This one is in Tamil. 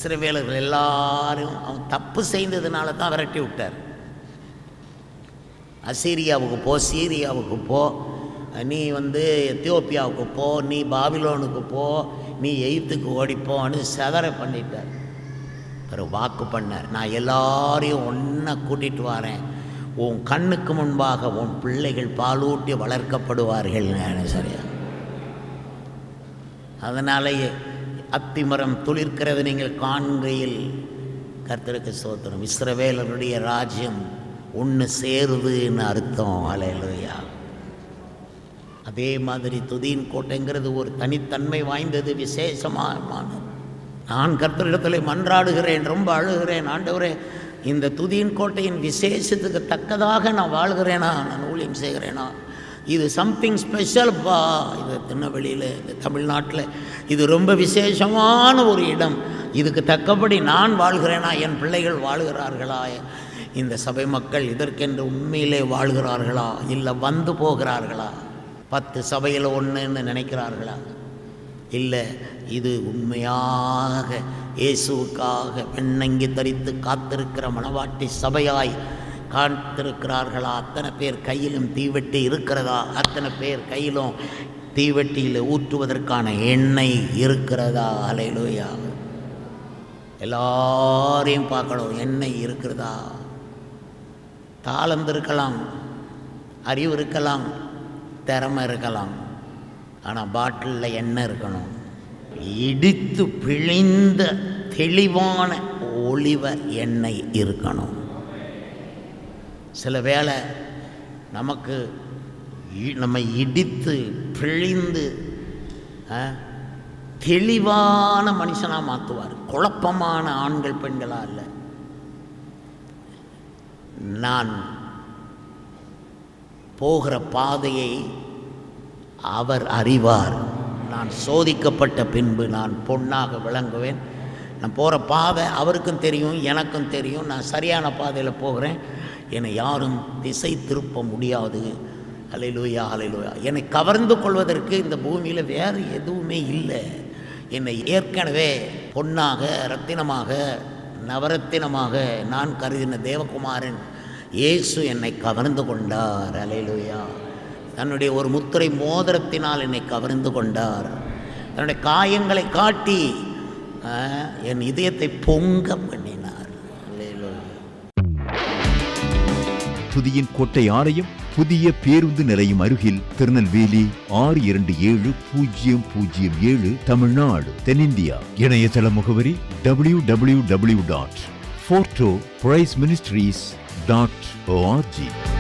இஸ்ரவேலர்கள் எல்லாரும் அவன் தப்பு செய்ததுனால தான் விரட்டி விட்டார். அசீரியாவுக்கு போ, சீரியாவுக்கு போ, நீ எத்தியோப்பியாவுக்கு போ, நீ பாபிலோனுக்கு போ, நீ எகிப்துக்கு ஓடிப்போன்னு சதற பண்ணிட்டார். பிறகு வாக்கு பண்ணார், நான் எல்லாரையும் ஒன்றா கூட்டிகிட்டு வரேன், உன் கண்ணுக்கு முன்பாக உன் பிள்ளைகள் பாலூட்டி வளர்க்கப்படுவார்கள். சரியா? அதனாலேயே அத்திமரம் துளிர்க்கிறது நீங்கள் காண்கையில் கர்த்தருக்கு ஸ்தோத்திரம், இஸ்ரவேலருடைய ராஜ்யம் ஒன்று சேருதுன்னு அர்த்தம். அல்லேலூயா. அதே மாதிரி துதியின் கோட்டைங்கிறது ஒரு தனித்தன்மை வாய்ந்தது, விசேஷமானது. நான் கர்த்தரிடத்தில் மன்றாடுகிறேன், ரொம்ப அழுகிறேன், ஆண்டவரே இந்த துதியின் கோட்டையின் விசேஷத்துக்கு தக்கதாக நான் வாழ்கிறேனா, நான் ஊழியம் செய்கிறேனா, இது சம்திங் ஸ்பெஷல்ப்பா. இது திருநெல்வேலியில், இந்த தமிழ்நாட்டில் இது ரொம்ப விசேஷமான ஒரு இடம். இதுக்கு தக்கபடி நான் வாழ்கிறேனா, என் பிள்ளைகள் வாழ்கிறார்களா, இந்த சபை மக்கள் இதற்கென்று உண்மையிலே வாழ்கிறார்களா, இல்லை வந்து போகிறார்களா, 10 சபையில் ஒன்றுன்னு நினைக்கிறார்களா, இல்லை இது உண்மையாக இயேசுவுக்காக பெண்ணங்கி தரித்து காத்திருக்கிற மணவாட்டி சபையாய் காத்திருக்கிறார்களா, அத்தனை பேர் கையிலும் தீவெட்டி இருக்கிறதா, அத்தனை பேர் கையிலும் தீவெட்டியில் ஊற்றுவதற்கான எண்ணெய் இருக்கிறதா. அல்லேலூயா. எல்லாரையும் பார்க்கணும், எண்ணெய் இருக்கிறதா. தாளந்து இருக்கலாம், அறிவு இருக்கலாம், திறமை இருக்கலாம், ஆனால் பாட்டிலில் எண்ணெய் இருக்கணும். இடித்து பிழிந்த தெளிவான ஒளிவ எண்ணெய் இருக்கணும். சில வேளை நம்ம இடித்து பிழிந்து தெளிவான மனுஷனாக மாற்றுவார். குழப்பமான ஆண்கள் பெண்களாக இல்லை. நான் போகிற பாதையை அவர் அறிவார். நான் சோதிக்கப்பட்ட பின்பு நான் பொன்னாக விளங்குவேன். நான் போகிற பாதை அவருக்கும் தெரியும், எனக்கும் தெரியும். நான் சரியான பாதையில் போகிறேன், என்னை யாரும் திசை திருப்ப முடியாது. அல்லேலூயா, அல்லேலூயா. என்னை கவர்ந்து கொள்வதற்கு இந்த பூமியில் வேறு எதுவுமே இல்லை. என்னை ஏற்கனவே பொன்னாக, ரத்தினமாக, நவரத்தினமாக நான் கருதின தேவகுமாரன் இயேசு என்னை கவர்ந்து கொண்டார். அல்லேலூயா. தன்னுடைய ஒரு முத்திரை மோதிரத்தினால் என்னை கவர்ந்து கொண்டார். தன்னுடைய காயங்களை காட்டி என் இதயத்தை பொங்க பண்ணினார். அல்லேலூயா. துதியின் கோட்டை ஆலயம் புதிய பேருந்து நிலையம் அருகில், திருநெல்வேலி 620007, தமிழ்நாடு, தென்னிந்தியா. இணையதள முகவரி www.fortopriceministries.org.